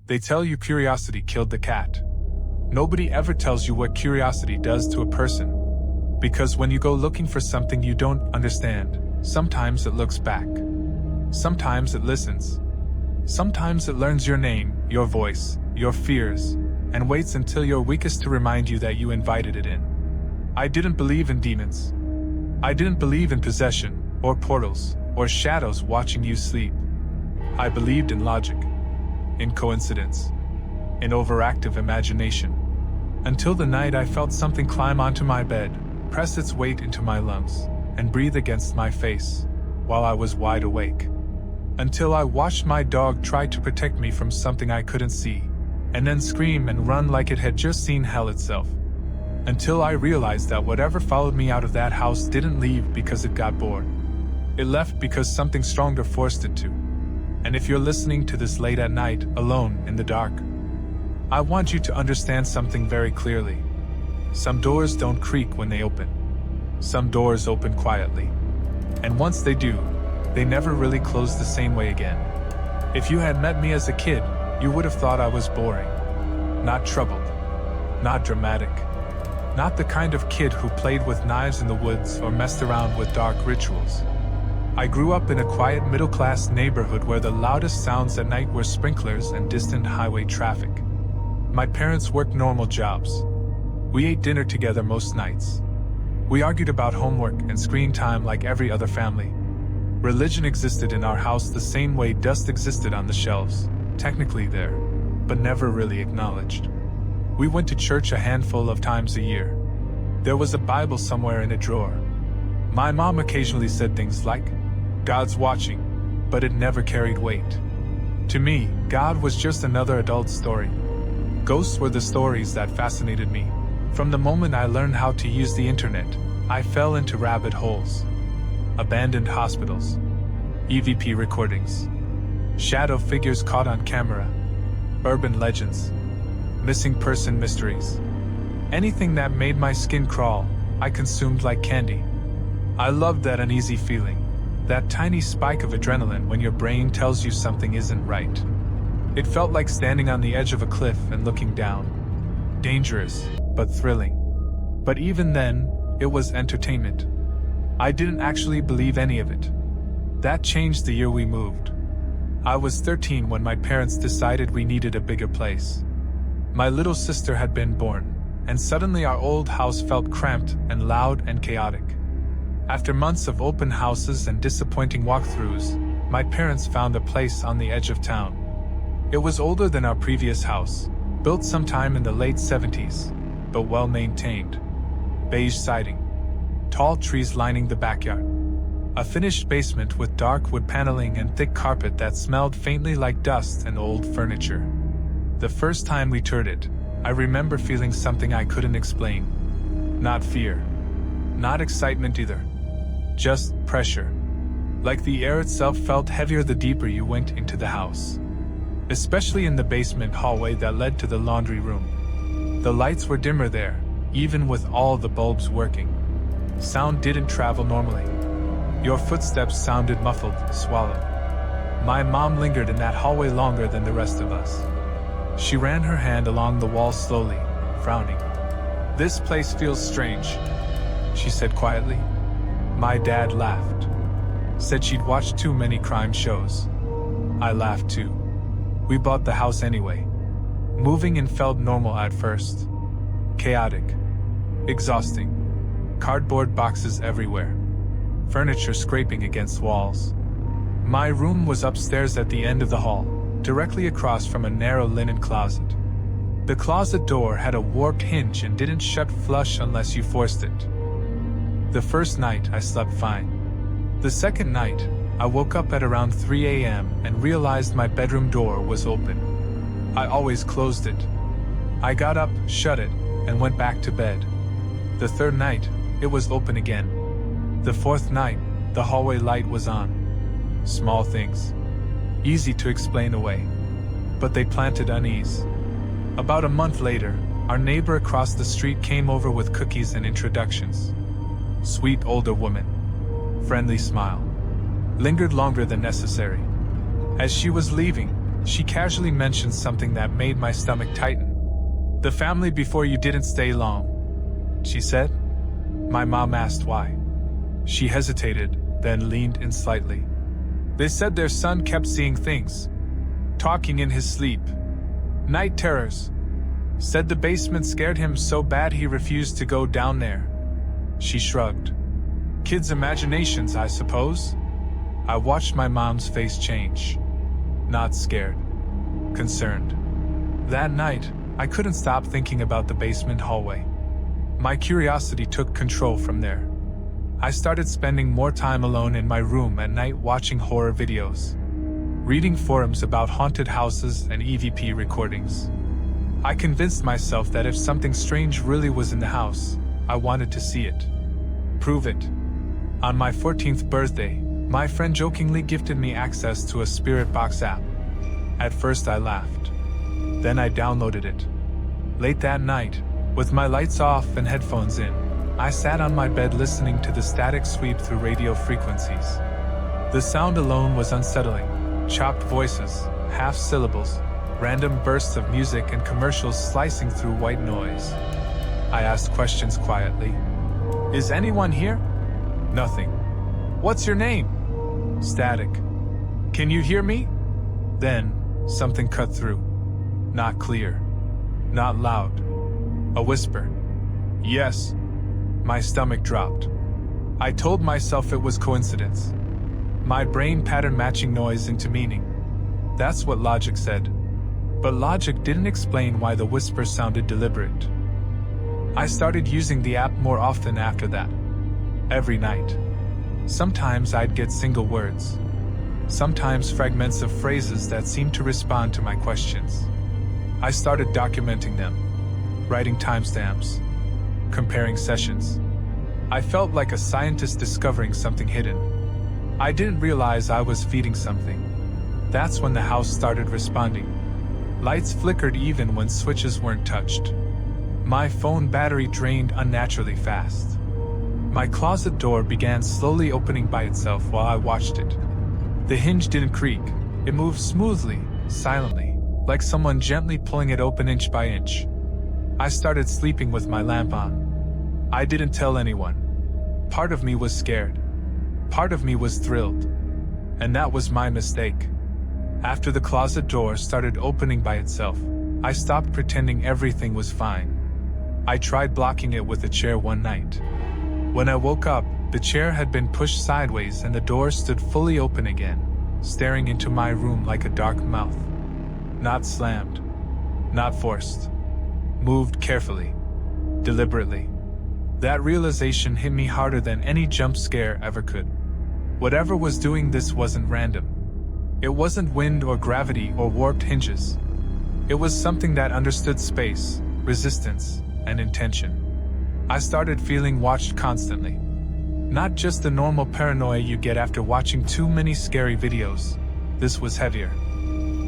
They tell you curiosity killed the cat. Nobody ever tells you what curiosity does to a person. Because when you go looking for something you don't understand, sometimes it looks back. Sometimes it listens. Sometimes it learns your name, your voice, your fears, and waits until you're weakest to remind you that you invited it in. I didn't believe in demons. I didn't believe in possession, or portals, or shadows watching you sleep. I believed in logic, in coincidence, in overactive imagination. Until the night I felt something climb onto my bed, press its weight into my lungs, and breathe against my face, while I was wide awake. Until I watched my dog try to protect me from something I couldn't see, and then scream and run like it had just seen hell itself. Until I realized that whatever followed me out of that house didn't leave because it got bored. It left because something stronger forced it to. And if you're listening to this late at night, alone, in the dark, I want you to understand something very clearly. Some doors don't creak when they open. Some doors open quietly. And once they do, they never really close the same way again. If you had met me as a kid, you would have thought I was boring. Not troubled. Not dramatic. Not the kind of kid who played with knives in the woods or messed around with dark rituals. I grew up in a quiet middle-class neighborhood where the loudest sounds at night were sprinklers and distant highway traffic. My parents worked normal jobs. We ate dinner together most nights. We argued about homework and screen time like every other family. Religion existed in our house the same way dust existed on the shelves, technically there, but never really acknowledged. We went to church a handful of times a year. There was a Bible somewhere in a drawer. My mom occasionally said things like, "God's watching," but it never carried weight. To me, God was just another adult story. Ghosts were the stories that fascinated me. From the moment I learned how to use the internet, I fell into rabbit holes. Abandoned hospitals, EVP recordings, shadow figures caught on camera, urban legends, missing person mysteries. Anything that made my skin crawl, I consumed like candy. I loved that uneasy feeling, that tiny spike of adrenaline when your brain tells you something isn't right. It felt like standing on the edge of a cliff and looking down. Dangerous, but thrilling. But even then, it was entertainment. I didn't actually believe any of it. That changed the year we moved. I was 13 when my parents decided we needed a bigger place. My little sister had been born, and suddenly our old house felt cramped and loud and chaotic. After months of open houses and disappointing walkthroughs, my parents found a place on the edge of town. It was older than our previous house, built sometime in the late 70s, but well maintained. Beige siding. Tall trees lining the backyard. A finished basement with dark wood paneling and thick carpet that smelled faintly like dust and old furniture. The first time we toured it, I remember feeling something I couldn't explain. Not fear. Not excitement either. Just pressure. Like the air itself felt heavier the deeper you went into the house. Especially in the basement hallway that led to the laundry room. The lights were dimmer there, even with all the bulbs working. Sound didn't travel normally. Your footsteps sounded muffled, swallowed. My mom lingered in that hallway longer than the rest of us. She ran her hand along the wall slowly, frowning. "This place feels strange," she said quietly. My dad laughed. Said she'd watched too many crime shows. I laughed too. We bought the house anyway. Moving in felt normal at first. Chaotic. Exhausting. Cardboard boxes everywhere. Furniture scraping against walls. My room was upstairs at the end of the hall, directly across from a narrow linen closet. The closet door had a warped hinge and didn't shut flush unless you forced it. The first night, I slept fine. The second night, I woke up at around 3 a.m. and realized my bedroom door was open. I always closed it. I got up, shut it, and went back to bed. The third night, it was open again. The fourth night, the hallway light was on. Small things. Easy to explain away. But they planted unease. About a month later, our neighbor across the street came over with cookies and introductions. Sweet older woman. Friendly smile. Lingered longer than necessary. As she was leaving, She casually mentioned something that made my stomach tighten. "The family before you didn't stay long," she said. My mom asked why. She hesitated, then leaned in slightly. "They said their son kept seeing things. Talking in his sleep. Night terrors. Said the basement scared him so bad he refused to go down there." She shrugged. "Kids' imaginations, I suppose?" I watched my mom's face change. Not scared. Concerned. That night, I couldn't stop thinking about the basement hallway. My curiosity took control from there. I started spending more time alone in my room at night watching horror videos, reading forums about haunted houses and EVP recordings. I convinced myself that if something strange really was in the house, I wanted to see it. Prove it. On my 14th birthday, my friend jokingly gifted me access to a spirit box app. At first I laughed. Then I downloaded it. Late that night, with my lights off and headphones in, I sat on my bed listening to the static sweep through radio frequencies. The sound alone was unsettling. Chopped voices, half syllables, random bursts of music and commercials slicing through white noise. I asked questions quietly. "Is anyone here?" Nothing. "What's your name?" Static. "Can you hear me?" Then, something cut through. Not clear. Not loud. A whisper. "Yes." My stomach dropped. I told myself it was coincidence. My brain patterned matching noise into meaning. That's what logic said. But logic didn't explain why the whisper sounded deliberate. I started using the app more often after that. Every night. Sometimes I'd get single words. Sometimes fragments of phrases that seemed to respond to my questions. I started documenting them, writing timestamps, comparing sessions. I felt like a scientist discovering something hidden. I didn't realize I was feeding something. That's when the house started responding. Lights flickered even when switches weren't touched. My phone battery drained unnaturally fast. My closet door began slowly opening by itself while I watched it. The hinge didn't creak. It moved smoothly, silently, like someone gently pulling it open inch by inch. I started sleeping with my lamp on. I didn't tell anyone. Part of me was scared. Part of me was thrilled. And that was my mistake. After the closet door started opening by itself, I stopped pretending everything was fine. I tried blocking it with a chair one night. When I woke up, the chair had been pushed sideways and the door stood fully open again, staring into my room like a dark mouth. Not slammed. Not forced. Moved carefully. Deliberately. That realization hit me harder than any jump scare ever could. Whatever was doing this wasn't random. It wasn't wind or gravity or warped hinges. It was something that understood space, resistance, and intention. I started feeling watched constantly. Not just the normal paranoia you get after watching too many scary videos. This was heavier.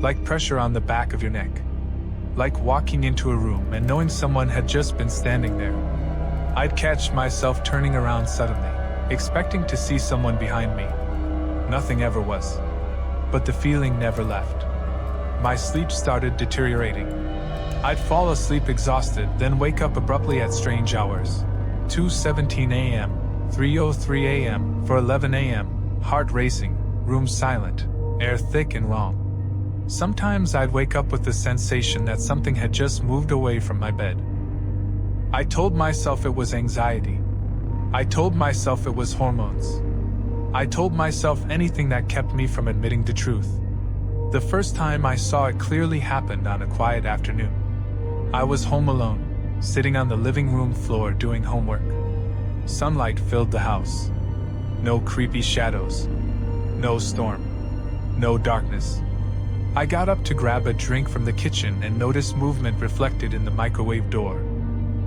Like pressure on the back of your neck. Like walking into a room and knowing someone had just been standing there. I'd catch myself turning around suddenly, expecting to see someone behind me. Nothing ever was. But the feeling never left. My sleep started deteriorating. I'd fall asleep exhausted, then wake up abruptly at strange hours. 2:17 a.m., 3:03 a.m., 4:11 a.m., heart racing, room silent, air thick and wrong. Sometimes I'd wake up with the sensation that something had just moved away from my bed. I told myself it was anxiety. I told myself it was hormones. I told myself anything that kept me from admitting the truth. The first time I saw it clearly happened on a quiet afternoon. I was home alone, sitting on the living room floor doing homework. Sunlight filled the house. No creepy shadows. No storm. No darkness. I got up to grab a drink from the kitchen and noticed movement reflected in the microwave door.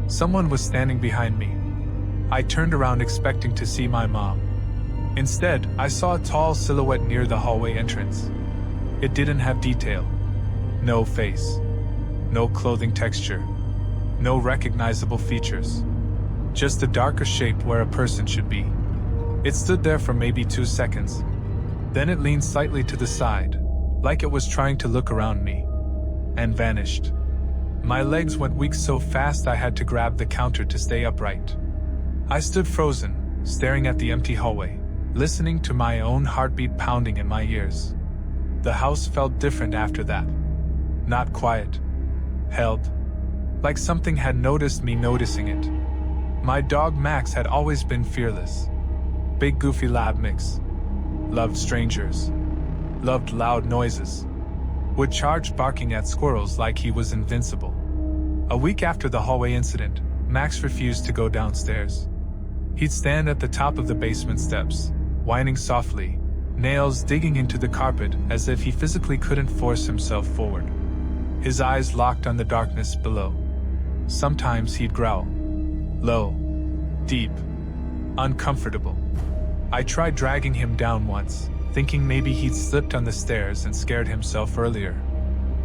Someone was standing behind me. I turned around expecting to see my mom. Instead, I saw a tall silhouette near the hallway entrance. It didn't have detail. No face. No clothing texture. No recognizable features. Just a darker shape where a person should be. It stood there for maybe 2 seconds. Then it leaned slightly to the side, like it was trying to look around me, and vanished. My legs went weak so fast I had to grab the counter to stay upright. I stood frozen, staring at the empty hallway, listening to my own heartbeat pounding in my ears. The house felt different after that. Not quiet. Held. Like something had noticed me noticing it. My dog Max had always been fearless. Big goofy lab mix. Loved strangers. Loved loud noises. Would charge barking at squirrels like he was invincible. A week after the hallway incident, Max refused to go downstairs. He'd stand at the top of the basement steps, whining softly, nails digging into the carpet as if he physically couldn't force himself forward. His eyes locked on the darkness below. Sometimes he'd growl. Low. Deep. Uncomfortable. I tried dragging him down once, thinking maybe he'd slipped on the stairs and scared himself earlier.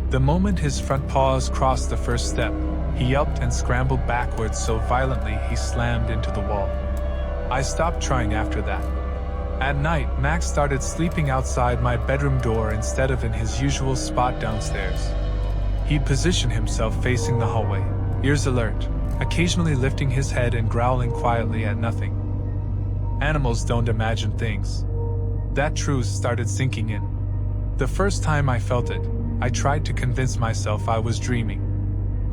The moment his front paws crossed the first step, he yelped and scrambled backwards so violently he slammed into the wall. I stopped trying after that. At night, Max started sleeping outside my bedroom door instead of in his usual spot downstairs. He'd position himself facing the hallway, ears alert, occasionally lifting his head and growling quietly at nothing. Animals don't imagine things. That truth started sinking in. The first time I felt it, I tried to convince myself I was dreaming.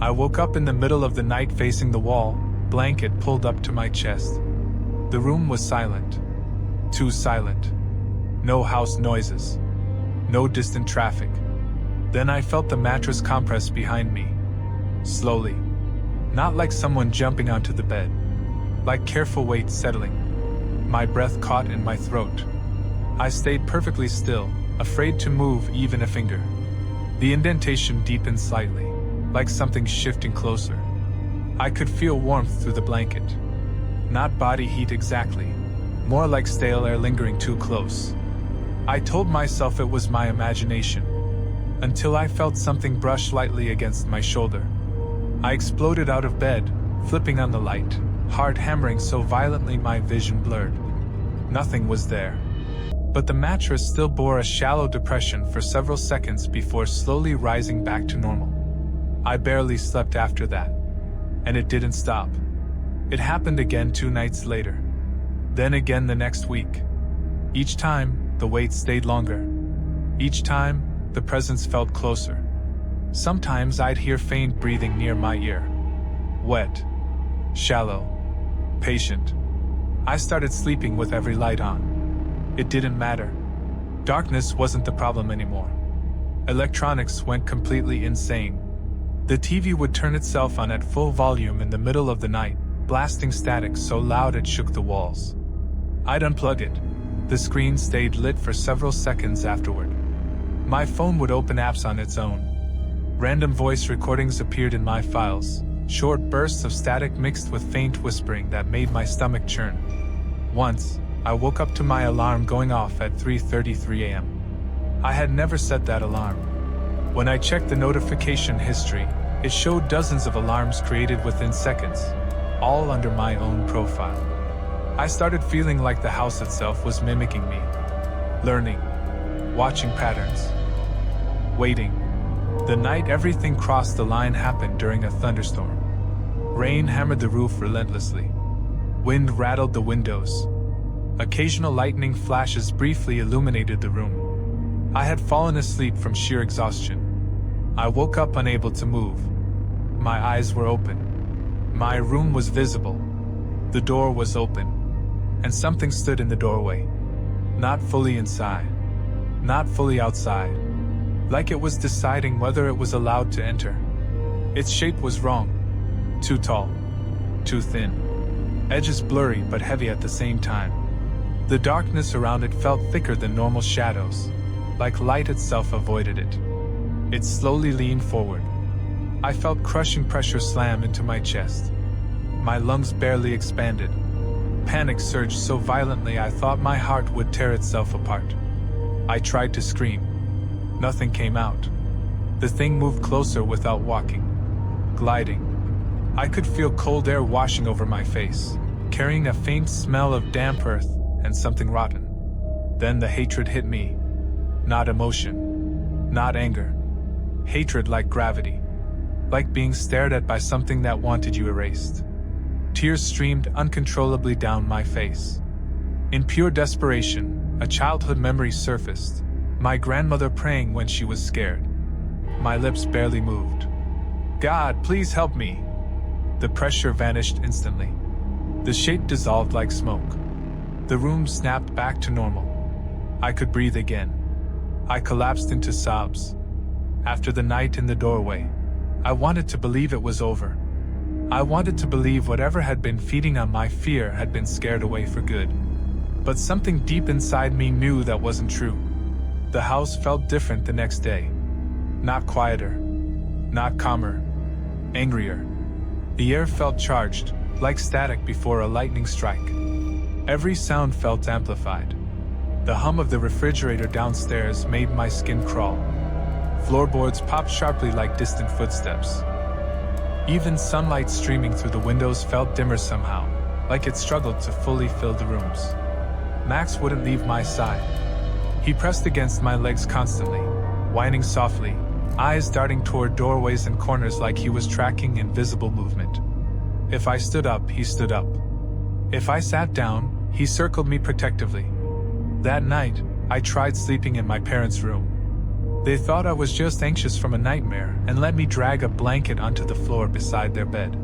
I woke up in the middle of the night facing the wall, blanket pulled up to my chest. The room was silent. Too silent. No house noises. No distant traffic. Then I felt the mattress compress behind me. Slowly. Not like someone jumping onto the bed. Like careful weight settling. My breath caught in my throat. I stayed perfectly still, afraid to move even a finger. The indentation deepened slightly, like something shifting closer. I could feel warmth through the blanket. Not body heat exactly, more like stale air lingering too close. I told myself it was my imagination, until I felt something brush lightly against my shoulder. I exploded out of bed, flipping on the light, heart hammering so violently my vision blurred. Nothing was there. But the mattress still bore a shallow depression for several seconds before slowly rising back to normal. I barely slept after that. And it didn't stop. It happened again 2 nights later. Then again the next week. Each time, the wait stayed longer. Each time, the presence felt closer. Sometimes I'd hear faint breathing near my ear. Wet. Shallow. Patient. I started sleeping with every light on. It didn't matter. Darkness wasn't the problem anymore. Electronics went completely insane. The TV would turn itself on at full volume in the middle of the night, blasting static so loud it shook the walls. I'd unplug it. The screen stayed lit for several seconds afterward. My phone would open apps on its own. Random voice recordings appeared in my files, short bursts of static mixed with faint whispering that made my stomach churn. Once, I woke up to my alarm going off at 3:33 a.m. I had never set that alarm. When I checked the notification history, it showed dozens of alarms created within seconds, all under my own profile. I started feeling like the house itself was mimicking me. Learning. Watching patterns. Waiting. The night everything crossed the line happened during a thunderstorm. Rain hammered the roof relentlessly. Wind rattled the windows. Occasional lightning flashes briefly illuminated the room. I had fallen asleep from sheer exhaustion. I woke up unable to move. My eyes were open. My room was visible. The door was open. And something stood in the doorway. Not fully inside. Not fully outside. Like it was deciding whether it was allowed to enter. Its shape was wrong. Too tall. Too thin. Edges blurry but heavy at the same time. The darkness around it felt thicker than normal shadows. Like light itself avoided it. It slowly leaned forward. I felt crushing pressure slam into my chest. My lungs barely expanded. Panic surged so violently I thought my heart would tear itself apart. I tried to scream. Nothing came out. The thing moved closer without walking. Gliding. I could feel cold air washing over my face, carrying a faint smell of damp earth and something rotten. Then the hatred hit me. Not emotion. Not anger. Hatred like gravity. Like being stared at by something that wanted you erased. Tears streamed uncontrollably down my face. In pure desperation, a childhood memory surfaced. My grandmother praying when she was scared. My lips barely moved. God, please help me. The pressure vanished instantly. The shape dissolved like smoke. The room snapped back to normal. I could breathe again. I collapsed into sobs. After the night in the doorway, I wanted to believe it was over. I wanted to believe whatever had been feeding on my fear had been scared away for good. But something deep inside me knew that wasn't true. The house felt different the next day. Not quieter. Not calmer. Angrier. The air felt charged, like static before a lightning strike. Every sound felt amplified. The hum of the refrigerator downstairs made my skin crawl. Floorboards popped sharply like distant footsteps. Even sunlight streaming through the windows felt dimmer somehow, like it struggled to fully fill the rooms. Max wouldn't leave my side. He pressed against my legs constantly, whining softly, eyes darting toward doorways and corners like he was tracking invisible movement. If I stood up, he stood up. If I sat down, he circled me protectively. That night, I tried sleeping in my parents' room. They thought I was just anxious from a nightmare and let me drag a blanket onto the floor beside their bed.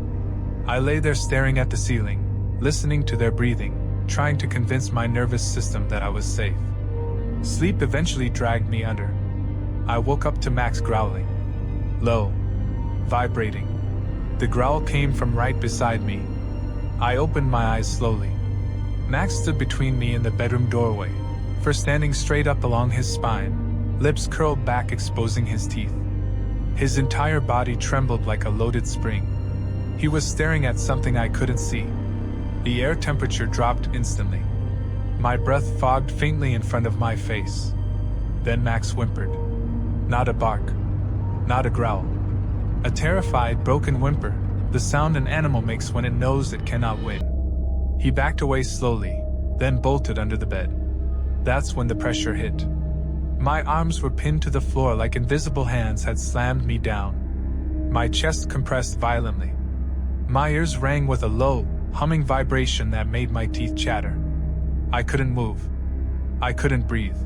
I lay there staring at the ceiling, listening to their breathing, trying to convince my nervous system that I was safe. Sleep eventually dragged me under. I woke up to Max growling. Low. Vibrating. The growl came from right beside me. I opened my eyes slowly. Max stood between me and the bedroom doorway, first standing straight up along his spine, lips curled back exposing his teeth. His entire body trembled like a loaded spring. He was staring at something I couldn't see. The air temperature dropped instantly. My breath fogged faintly in front of my face. Then Max whimpered. Not a bark. Not a growl. A terrified, broken whimper, the sound an animal makes when it knows it cannot win. He backed away slowly, then bolted under the bed. That's when the pressure hit. My arms were pinned to the floor like invisible hands had slammed me down. My chest compressed violently. My ears rang with a low, humming vibration that made my teeth chatter. I couldn't move. I couldn't breathe.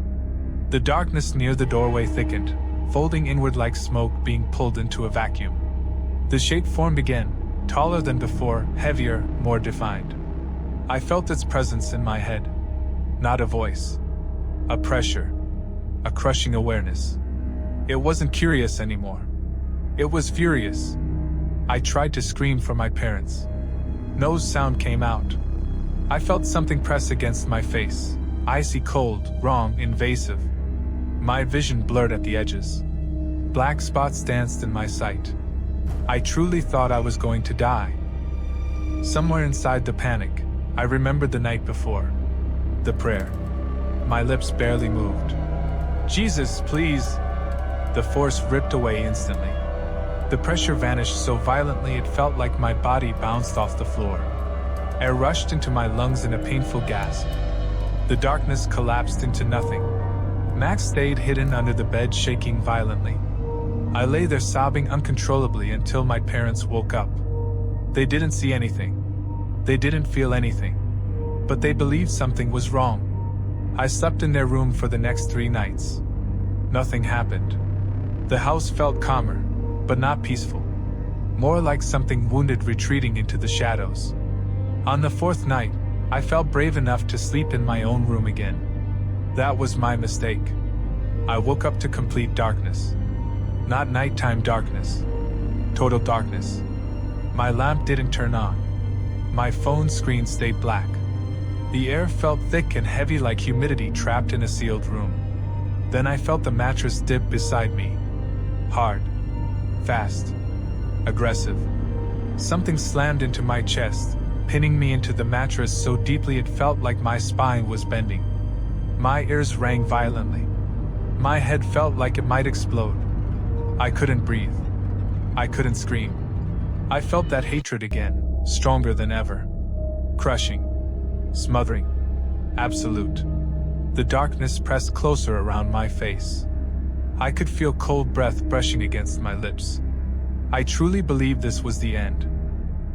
The darkness near the doorway thickened, folding inward like smoke being pulled into a vacuum. The shape formed again, taller than before, heavier, more defined. I felt its presence in my head. Not a voice. A pressure. A crushing awareness. It wasn't curious anymore. It was furious. I tried to scream for my parents. No sound came out. I felt something press against my face. Icy cold, wrong, invasive. My vision blurred at the edges. Black spots danced in my sight. I truly thought I was going to die. Somewhere inside the panic, I remembered the night before. The prayer. My lips barely moved. Jesus, please! The force ripped away instantly. The pressure vanished so violently it felt like my body bounced off the floor. Air rushed into my lungs in a painful gasp. The darkness collapsed into nothing. Max stayed hidden under the bed, shaking violently. I lay there sobbing uncontrollably until my parents woke up. They didn't see anything. They didn't feel anything. But they believed something was wrong. I slept in their room for the next 3 nights. Nothing happened. The house felt calmer, but not peaceful. More like something wounded retreating into the shadows. On the 4th night, I felt brave enough to sleep in my own room again. That was my mistake. I woke up to complete darkness. Not nighttime darkness. Total darkness. My lamp didn't turn on. My phone screen stayed black. The air felt thick and heavy like humidity trapped in a sealed room. Then I felt the mattress dip beside me. Hard. Fast. Aggressive. Something slammed into my chest, pinning me into the mattress so deeply it felt like my spine was bending. My ears rang violently. My head felt like it might explode. I couldn't breathe. I couldn't scream. I felt that hatred again, stronger than ever. Crushing. Smothering. Absolute. The darkness pressed closer around my face. I could feel cold breath brushing against my lips. I truly believed this was the end.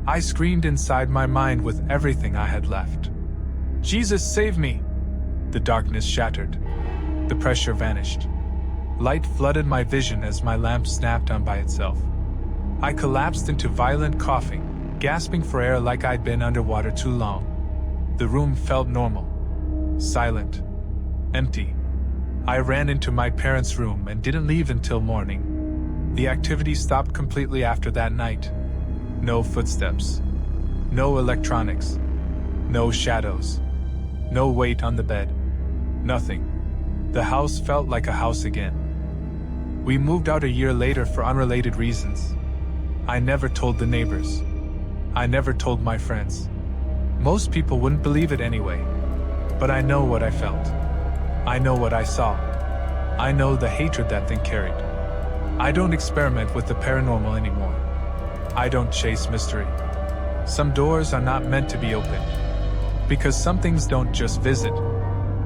I screamed inside my mind with everything I had left. Jesus, save me! The darkness shattered. The pressure vanished. Light flooded my vision as my lamp snapped on by itself. I collapsed into violent coughing, gasping for air like I'd been underwater too long. The room felt normal. Silent. Empty. I ran into my parents' room and didn't leave until morning. The activity stopped completely after that night. No footsteps. No electronics. No shadows. No weight on the bed. Nothing. The house felt like a house again. We moved out a year later for unrelated reasons. I never told the neighbors. I never told my friends. Most people wouldn't believe it anyway. But I know what I felt. I know what I saw. I know the hatred that thing carried. I don't experiment with the paranormal anymore. I don't chase mystery. Some doors are not meant to be opened. Because some things don't just visit.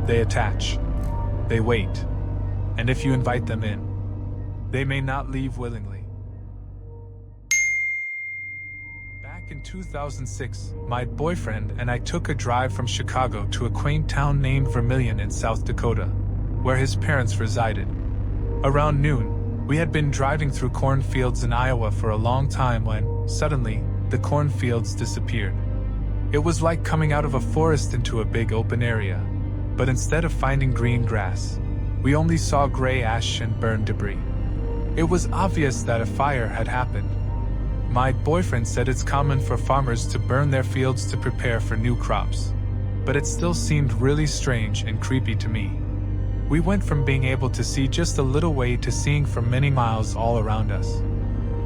They attach. They wait. And if you invite them in, they may not leave willingly. Back in 2006, my boyfriend and I took a drive from Chicago to a quaint town named Vermilion in South Dakota, where his parents resided. Around noon, we had been driving through cornfields in Iowa for a long time when, suddenly, the cornfields disappeared. It was like coming out of a forest into a big open area, but instead of finding green grass, we only saw gray ash and burned debris. It was obvious that a fire had happened. My boyfriend said it's common for farmers to burn their fields to prepare for new crops, but it still seemed really strange and creepy to me. We went from being able to see just a little way to seeing for many miles all around us.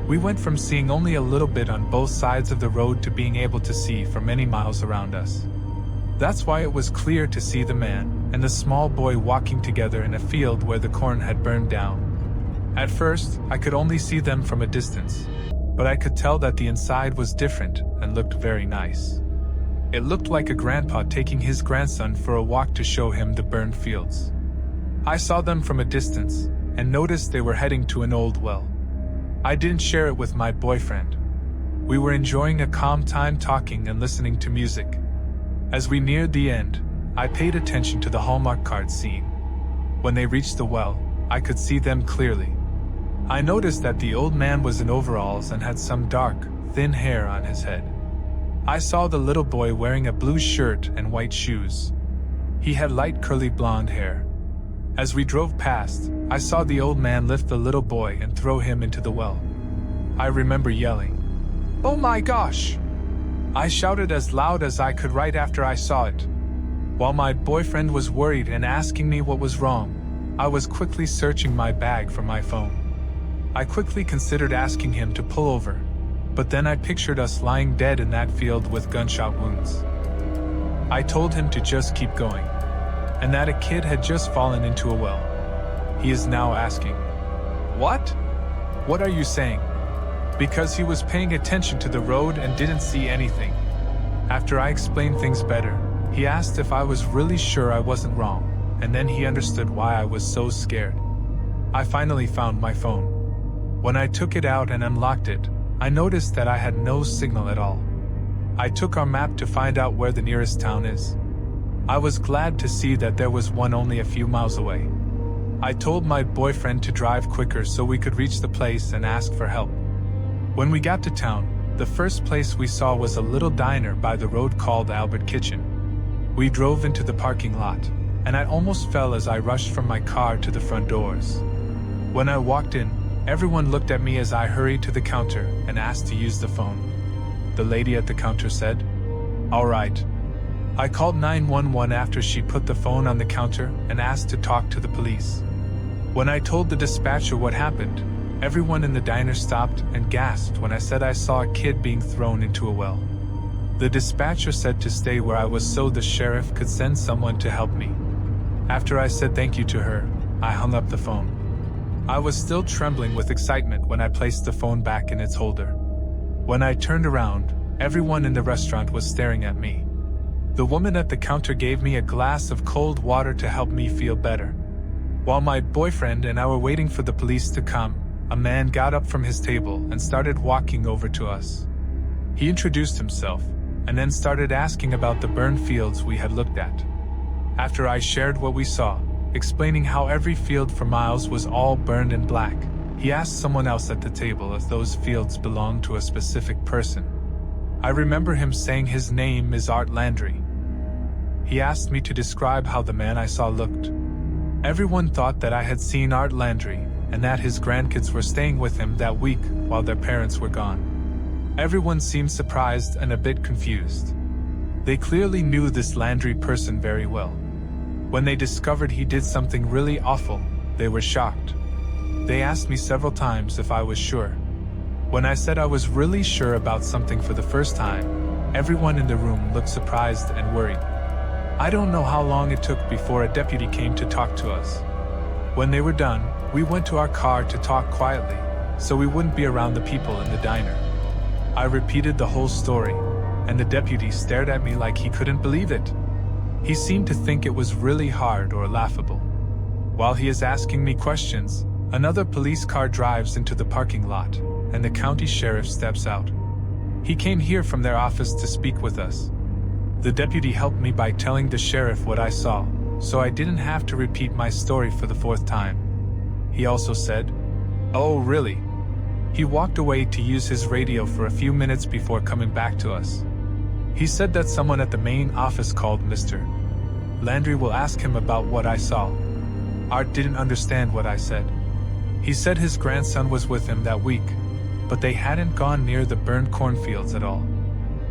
We went from seeing only a little bit on both sides of the road to being able to see for many miles around us. That's why it was clear to see the man and the small boy walking together in a field where the corn had burned down. At first, I could only see them from a distance, but I could tell that the inside was different and looked very nice. It looked like a grandpa taking his grandson for a walk to show him the burned fields. I saw them from a distance and noticed they were heading to an old well. I didn't share it with my boyfriend. We were enjoying a calm time talking and listening to music. As we neared the end, I paid attention to the Hallmark card scene. When they reached the well, I could see them clearly. I noticed that the old man was in overalls and had some dark, thin hair on his head. I saw the little boy wearing a blue shirt and white shoes. He had light curly blonde hair. As we drove past, I saw the old man lift the little boy and throw him into the well. I remember yelling, "Oh my gosh!" I shouted as loud as I could right after I saw it. While my boyfriend was worried and asking me what was wrong, I was quickly searching my bag for my phone. I quickly considered asking him to pull over, but then I pictured us lying dead in that field with gunshot wounds. I told him to just keep going, and that a kid had just fallen into a well. He is now asking, "What? What are you saying?" Because he was paying attention to the road and didn't see anything. After I explained things better, he asked if I was really sure I wasn't wrong, and then he understood why I was so scared. I finally found my phone. When I took it out and unlocked it, I noticed that I had no signal at all. I took our map to find out where the nearest town is. I was glad to see that there was one only a few miles away. I told my boyfriend to drive quicker so we could reach the place and ask for help. When we got to town, the first place we saw was a little diner by the road called Albert Kitchen. We drove into the parking lot, and I almost fell as I rushed from my car to the front doors. When I walked in, everyone looked at me as I hurried to the counter and asked to use the phone. The lady at the counter said, "All right." I called 911 after she put the phone on the counter and asked to talk to the police. When I told the dispatcher what happened, everyone in the diner stopped and gasped when I said I saw a kid being thrown into a well. The dispatcher said to stay where I was so the sheriff could send someone to help me. After I said thank you to her, I hung up the phone. I was still trembling with excitement when I placed the phone back in its holder. When I turned around, everyone in the restaurant was staring at me. The woman at the counter gave me a glass of cold water to help me feel better. While my boyfriend and I were waiting for the police to come, a man got up from his table and started walking over to us. He introduced himself, and then started asking about the burned fields we had looked at. After I shared what we saw, explaining how every field for miles was all burned in black, he asked someone else at the table if those fields belonged to a specific person. I remember him saying his name is Art Landry. He asked me to describe how the man I saw looked. Everyone thought that I had seen Art Landry, and that his grandkids were staying with him that week while their parents were gone. Everyone seemed surprised and a bit confused. They clearly knew this Landry person very well. When they discovered he did something really awful, they were shocked. They asked me several times if I was sure. When I said I was really sure about something for the first time, everyone in the room looked surprised and worried. I don't know how long it took before a deputy came to talk to us. When they were done, we went to our car to talk quietly, so we wouldn't be around the people in the diner. I repeated the whole story, and the deputy stared at me like he couldn't believe it. He seemed to think it was really hard or laughable. While he is asking me questions, another police car drives into the parking lot, and the county sheriff steps out. He came here from their office to speak with us. The deputy helped me by telling the sheriff what I saw, so I didn't have to repeat my story for the fourth time. He also said, "Oh, really?" He walked away to use his radio for a few minutes before coming back to us. He said that someone at the main office called Mr. Landry will ask him about what I saw. Art didn't understand what I said. He said his grandson was with him that week, but they hadn't gone near the burned cornfields at all.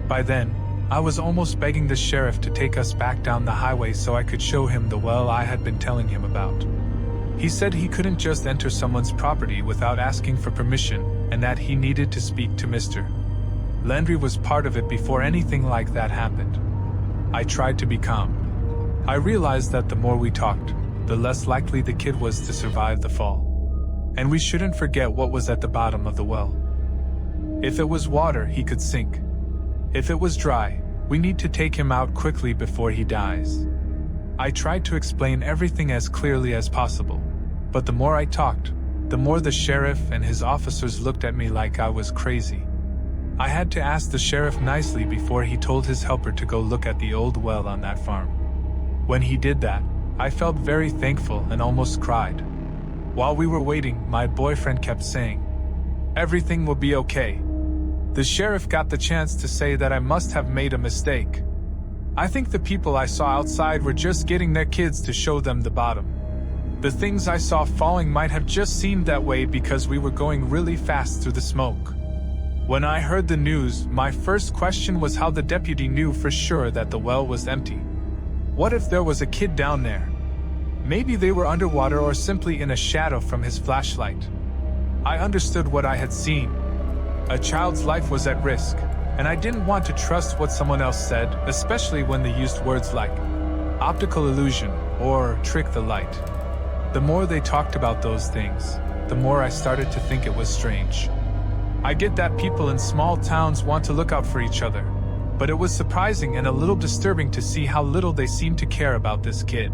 By then, I was almost begging the sheriff to take us back down the highway so I could show him the well I had been telling him about. He said he couldn't just enter someone's property without asking for permission, and that he needed to speak to Mr. Landry was part of it before anything like that happened. I tried to be calm. I realized that the more we talked, the less likely the kid was to survive the fall. And we shouldn't forget what was at the bottom of the well. If it was water, he could sink. If it was dry, we need to take him out quickly before he dies. I tried to explain everything as clearly as possible, but the more I talked, the more the sheriff and his officers looked at me like I was crazy. I had to ask the sheriff nicely before he told his helper to go look at the old well on that farm. When he did that, I felt very thankful and almost cried. While we were waiting, my boyfriend kept saying, "Everything will be okay." The sheriff got the chance to say that I must have made a mistake. I think the people I saw outside were just getting their kids to show them the bottom. The things I saw falling might have just seemed that way because we were going really fast through the smoke. When I heard the news, my first question was how the deputy knew for sure that the well was empty. What if there was a kid down there? Maybe they were underwater or simply in a shadow from his flashlight. I understood what I had seen. A child's life was at risk, and I didn't want to trust what someone else said, especially when they used words like optical illusion or trick the light. The more they talked about those things, the more I started to think it was strange. I get that people in small towns want to look out for each other, but it was surprising and a little disturbing to see how little they seemed to care about this kid.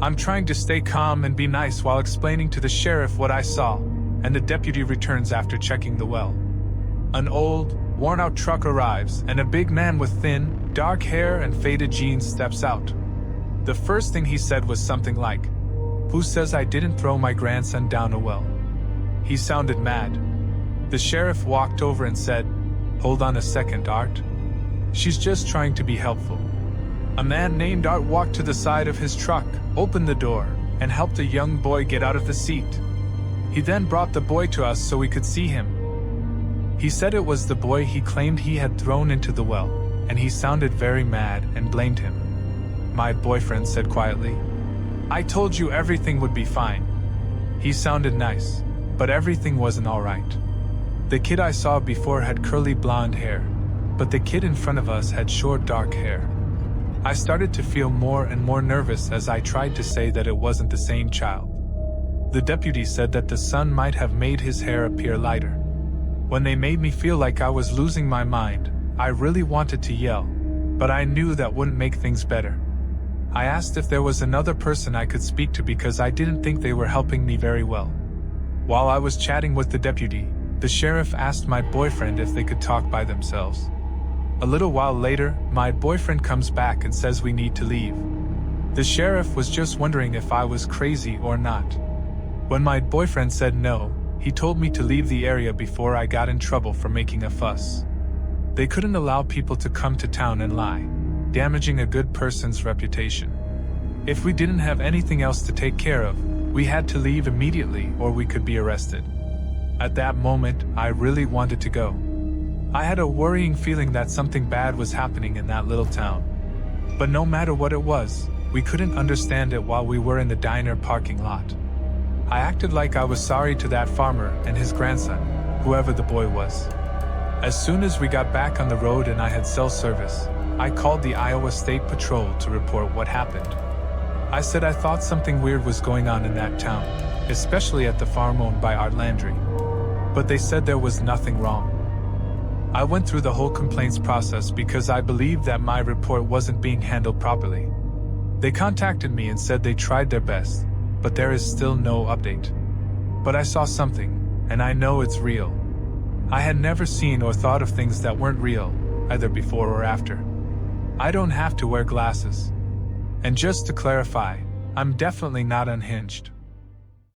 I'm trying to stay calm and be nice while explaining to the sheriff what I saw, and the deputy returns after checking the well. An old, worn-out truck arrives, and a big man with thin, dark hair and faded jeans steps out. The first thing he said was something like, "Who says I didn't throw my grandson down a well?" He sounded mad. The sheriff walked over and said, "Hold on a second, Art. She's just trying to be helpful." A man named Art walked to the side of his truck, opened the door, and helped a young boy get out of the seat. He then brought the boy to us so we could see him. He said it was the boy he claimed he had thrown into the well, and he sounded very mad and blamed him. My boyfriend said quietly, "I told you everything would be fine." He sounded nice, but everything wasn't all right. The kid I saw before had curly blonde hair, but the kid in front of us had short dark hair. I started to feel more and more nervous as I tried to say that it wasn't the same child. The deputy said that the sun might have made his hair appear lighter. When they made me feel like I was losing my mind, I really wanted to yell, but I knew that wouldn't make things better. I asked if there was another person I could speak to because I didn't think they were helping me very well. While I was chatting with the deputy, the sheriff asked my boyfriend if they could talk by themselves. A little while later, my boyfriend comes back and says we need to leave. The sheriff was just wondering if I was crazy or not. When my boyfriend said no, he told me to leave the area before I got in trouble for making a fuss. They couldn't allow people to come to town and lie, damaging a good person's reputation. If we didn't have anything else to take care of, we had to leave immediately or we could be arrested. At that moment, I really wanted to go. I had a worrying feeling that something bad was happening in that little town. But no matter what it was, we couldn't understand it while we were in the diner parking lot. I acted like I was sorry to that farmer and his grandson, whoever the boy was. As soon as we got back on the road and I had cell service, I called the Iowa State Patrol to report what happened. I said I thought something weird was going on in that town, especially at the farm owned by Art Landry. But they said there was nothing wrong. I went through the whole complaints process because I believed that my report wasn't being handled properly. They contacted me and said they tried their best, but there is still no update. But I saw something, and I know it's real. I had never seen or thought of things that weren't real, either before or after. I don't have to wear glasses. And just to clarify, I'm definitely not unhinged.